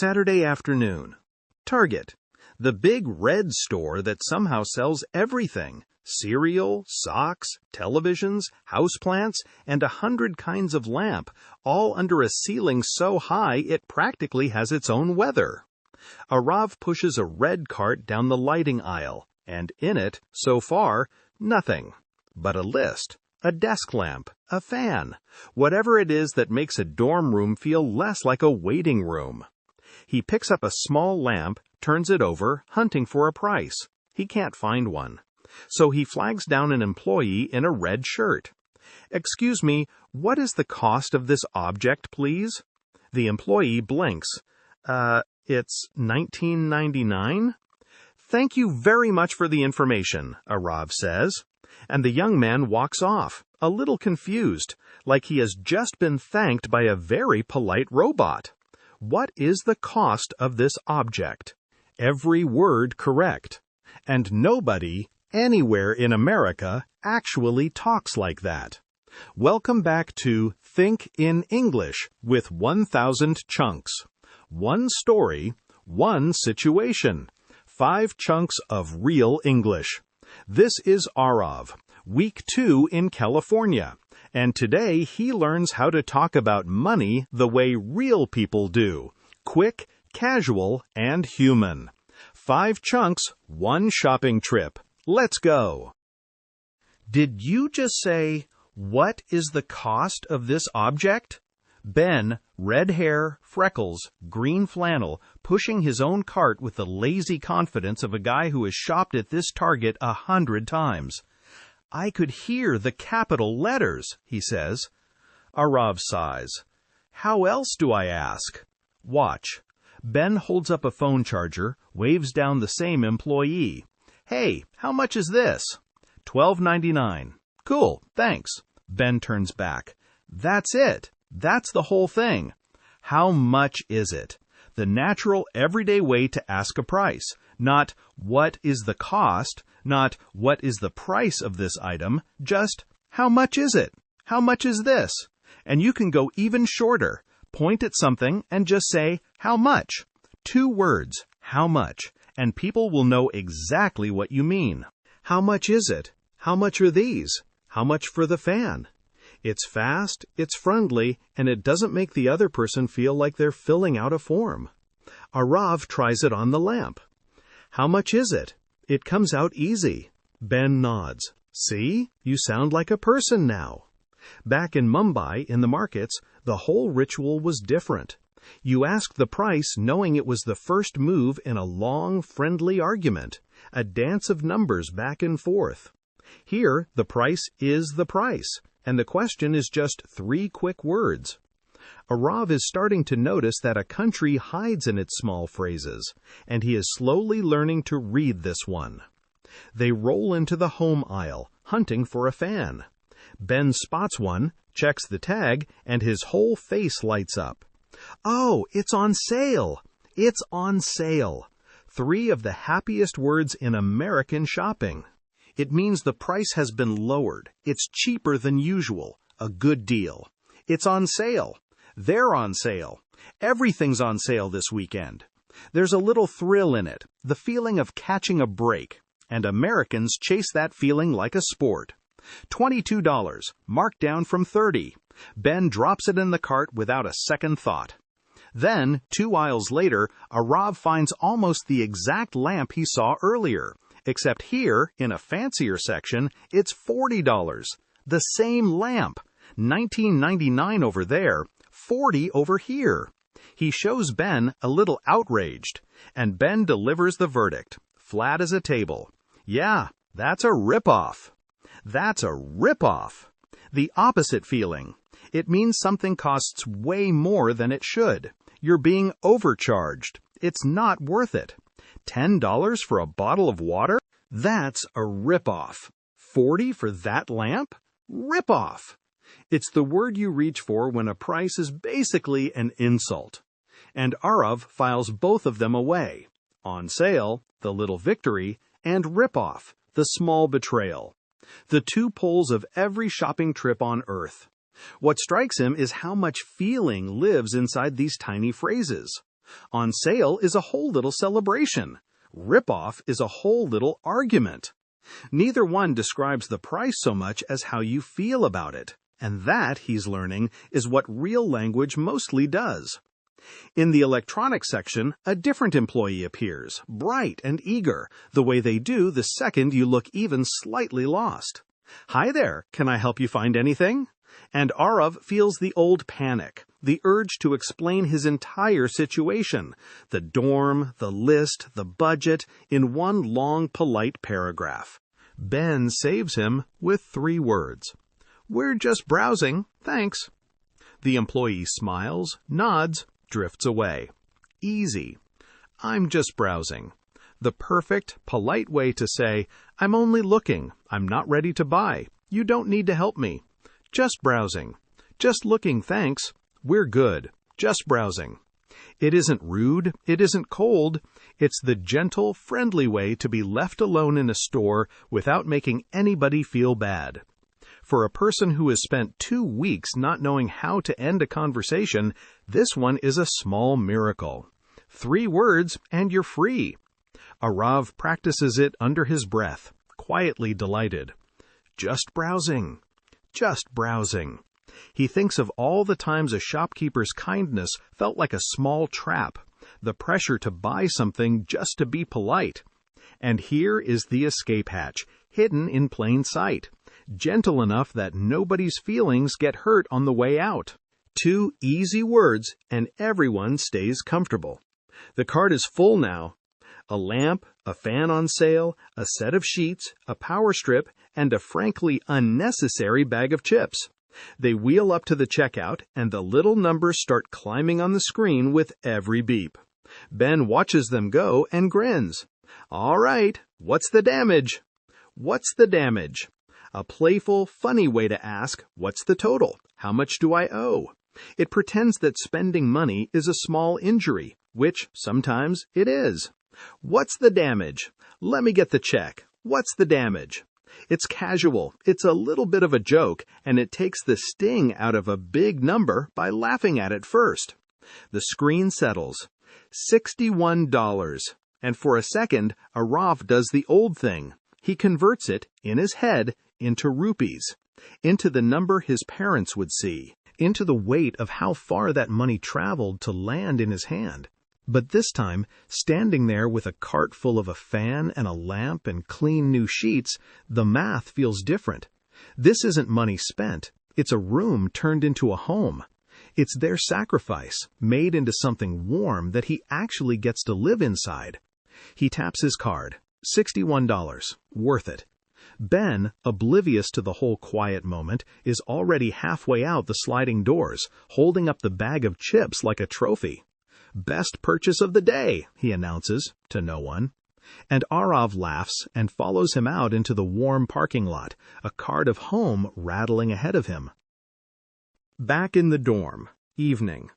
Saturday afternoon. Target. The big red store that somehow sells everything. Cereal, socks, televisions, houseplants, and 100 kinds of lamp, all under a ceiling so high it practically has its own weather. Aarav pushes a red cart down the lighting aisle, and in it, so far, nothing but a list, a desk lamp, a fan, whatever it is that makes a dorm room feel less like a waiting room. He picks up a small lamp, turns it over, hunting for a price. He can't find one. So he flags down an employee in a red shirt. "Excuse me, what is the cost of this object, please?" The employee blinks. It's $19.99? "Thank you very much for the information," Aarav says. And the young man walks off, a little confused, like he has just been thanked by a very polite robot. What is the cost of this object? Every word correct. And nobody, anywhere in America, actually talks like that. Welcome back to Think in English with 1,000 chunks. One story, one situation. 5 chunks of real English. This is Aarav, Week 2 in California, and today he learns how to talk about money the way real people do, quick, casual, and human. 5 chunks, 1 shopping trip. Let's go. Did you just say, "What is the cost of this object?" Ben, red hair, freckles, green flannel, pushing his own cart with the lazy confidence of a guy who has shopped at this Target 100 times. "I could hear the capital letters," he says. Aarav sighs. "How else do I ask?" Watch. Ben holds up a phone charger, waves down the same employee. "Hey, how much is this?" $12.99. "Cool, thanks." Ben turns back. "That's it. That's the whole thing." How much is it? The natural, everyday way to ask a price. Not, "What is the cost?" Not, "What is the price of this item?" Just, "How much is it? How much is this?" And you can go even shorter. Point at something and just say, "How much?" 2 words, "How much?" And people will know exactly what you mean. How much is it? How much are these? How much for the fan? It's fast, it's friendly, and it doesn't make the other person feel like they're filling out a form. Aarav tries it on the lamp. "How much is it?" It comes out easy. Ben nods. "See? You sound like a person now." Back in Mumbai, in the markets, the whole ritual was different. You asked the price knowing it was the first move in a long, friendly argument, a dance of numbers back and forth. Here, the price is the price, and the question is just 3 quick words. Aarav is starting to notice that a country hides in its small phrases, and he is slowly learning to read this one. They roll into the home aisle, hunting for a fan. Ben spots one, checks the tag, and his whole face lights up. "Oh, it's on sale! It's on sale!" 3 of the happiest words in American shopping. It means the price has been lowered. It's cheaper than usual. A good deal. It's on sale. They're on sale. Everything's on sale this weekend. There's a little thrill in it, the feeling of catching a break. And Americans chase that feeling like a sport. $22, marked down from $30. Ben drops it in the cart without a second thought. Then, 2 aisles later, Aarav finds almost the exact lamp he saw earlier. Except here, in a fancier section, it's $40. The same lamp. $19.99 over there, $40 over here. He shows Ben, a little outraged, and Ben delivers the verdict, flat as a table. "Yeah, that's a rip-off." That's a rip-off. The opposite feeling. It means something costs way more than it should. You're being overcharged. It's not worth it. $10 for a bottle of water? That's a rip-off. $40 for that lamp? Rip-off. It's the word you reach for when a price is basically an insult. And Aarav files both of them away. On sale, the little victory, and rip-off, the small betrayal. The 2 poles of every shopping trip on Earth. What strikes him is how much feeling lives inside these tiny phrases. On sale is a whole little celebration. Rip-off is a whole little argument. Neither one describes the price so much as how you feel about it. And that, he's learning, is what real language mostly does. In the electronics section, a different employee appears, bright and eager, the way they do the second you look even slightly lost. "Hi there, can I help you find anything?" And Aarav feels the old panic, the urge to explain his entire situation, the dorm, the list, the budget, in one long, polite paragraph. Ben saves him with 3 words. "We're just browsing, thanks." The employee smiles, nods, drifts away. Easy. I'm just browsing. The perfect, polite way to say, "I'm only looking. I'm not ready to buy. You don't need to help me. Just browsing. Just looking, thanks. We're good. Just browsing." It isn't rude. It isn't cold. It's the gentle, friendly way to be left alone in a store without making anybody feel bad. For a person who has spent 2 weeks not knowing how to end a conversation, this one is a small miracle. 3 words and you're free. Aarav practices it under his breath, quietly delighted. Just browsing. Just browsing. He thinks of all the times a shopkeeper's kindness felt like a small trap, the pressure to buy something just to be polite. And here is the escape hatch, hidden in plain sight, gentle enough that nobody's feelings get hurt on the way out. 2 easy words, and everyone stays comfortable. The cart is full now. A lamp, a fan on sale, a set of sheets, a power strip, and a frankly unnecessary bag of chips. They wheel up to the checkout, and the little numbers start climbing on the screen with every beep. Ben watches them go and grins. "All right, what's the damage?" What's the damage? A playful, funny way to ask, "What's the total? How much do I owe?" It pretends that spending money is a small injury, which sometimes it is. "What's the damage? Let me get the check. What's the damage?" It's casual, it's a little bit of a joke, and it takes the sting out of a big number by laughing at it first. The screen settles. $61. And for a second, Aarav does the old thing. He converts it, in his head, into rupees, into the number his parents would see, into the weight of how far that money traveled to land in his hand. But this time, standing there with a cart full of a fan and a lamp and clean new sheets, the math feels different. This isn't money spent. It's a room turned into a home. It's their sacrifice, made into something warm that he actually gets to live inside. He taps his card. $61. Worth it. Ben, oblivious to the whole quiet moment, is already halfway out the sliding doors, holding up the bag of chips like a trophy. "Best purchase of the day," he announces, to no one. And Aarav laughs and follows him out into the warm parking lot, a cart of home rattling ahead of him. Back in the dorm, evening.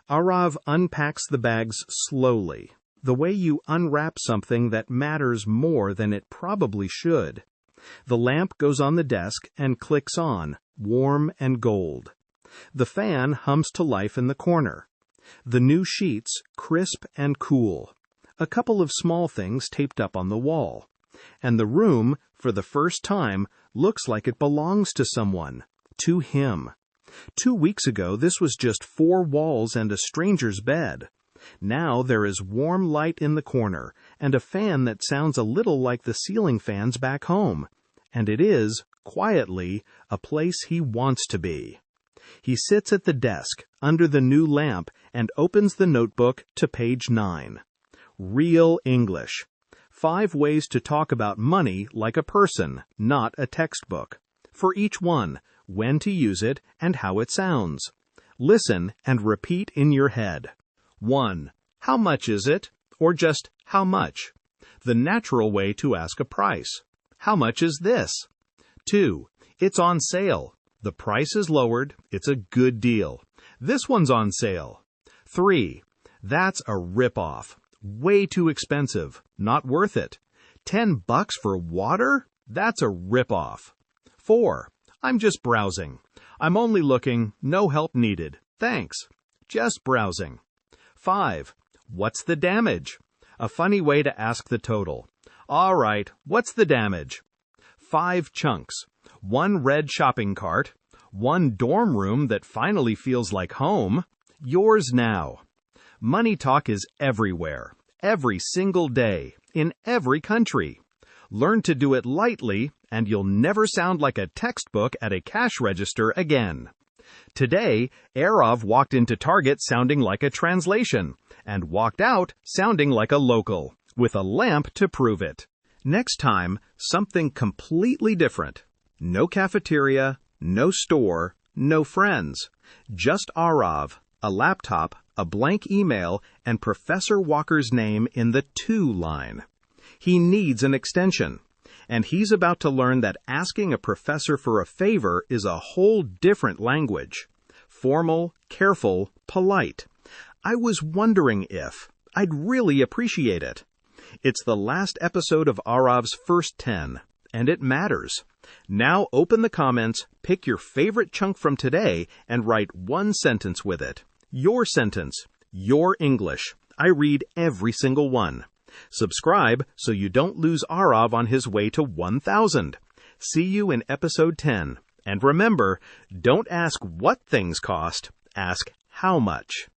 Aarav unpacks the bags slowly, the way you unwrap something that matters more than it probably should. The lamp goes on the desk and clicks on, warm and gold. The fan hums to life in the corner. The new sheets, crisp and cool. A couple of small things taped up on the wall. And the room, for the first time, looks like it belongs to someone. To him. 2 weeks ago, this was just 4 walls and a stranger's bed. Now there is warm light in the corner, and a fan that sounds a little like the ceiling fans back home. And it is, quietly, a place he wants to be. He sits at the desk, under the new lamp, and opens the notebook to page 9. Real English. 5 ways to talk about money like a person, not a textbook. For each one, when to use it and how it sounds. Listen and repeat in your head. 1. How much is it? Or just, how much? The natural way to ask a price. How much is this? 2. It's on sale. The price is lowered. It's a good deal. This one's on sale. 3. That's a rip-off. Way too expensive. Not worth it. $10 for water? That's a rip-off. 4. I'm just browsing. I'm only looking. No help needed. Thanks. Just browsing. 5. What's the damage? A funny way to ask the total. All right, what's the damage? 5 chunks. 1 red shopping cart. 1 dorm room that finally feels like home. Yours now. Money talk is everywhere, every single day, in every country. Learn to do it lightly, and you'll never sound like a textbook at a cash register again. Today, Aarav walked into Target sounding like a translation, and walked out sounding like a local, with a lamp to prove it. Next time, something completely different. No cafeteria, no store, no friends. Just Aarav, a laptop, a blank email, and Professor Walker's name in the to line. He needs an extension, and he's about to learn that asking a professor for a favor is a whole different language. Formal, careful, polite. I was wondering if I'd really appreciate it. It's the last episode of Aarav's first 10, and it matters. Now open the comments, pick your favorite chunk from today, and write 1 sentence with it. Your sentence, your English. I read every single one. Subscribe so you don't lose Aarav on his way to 1,000. See you in episode 10. And remember, don't ask what things cost, ask how much.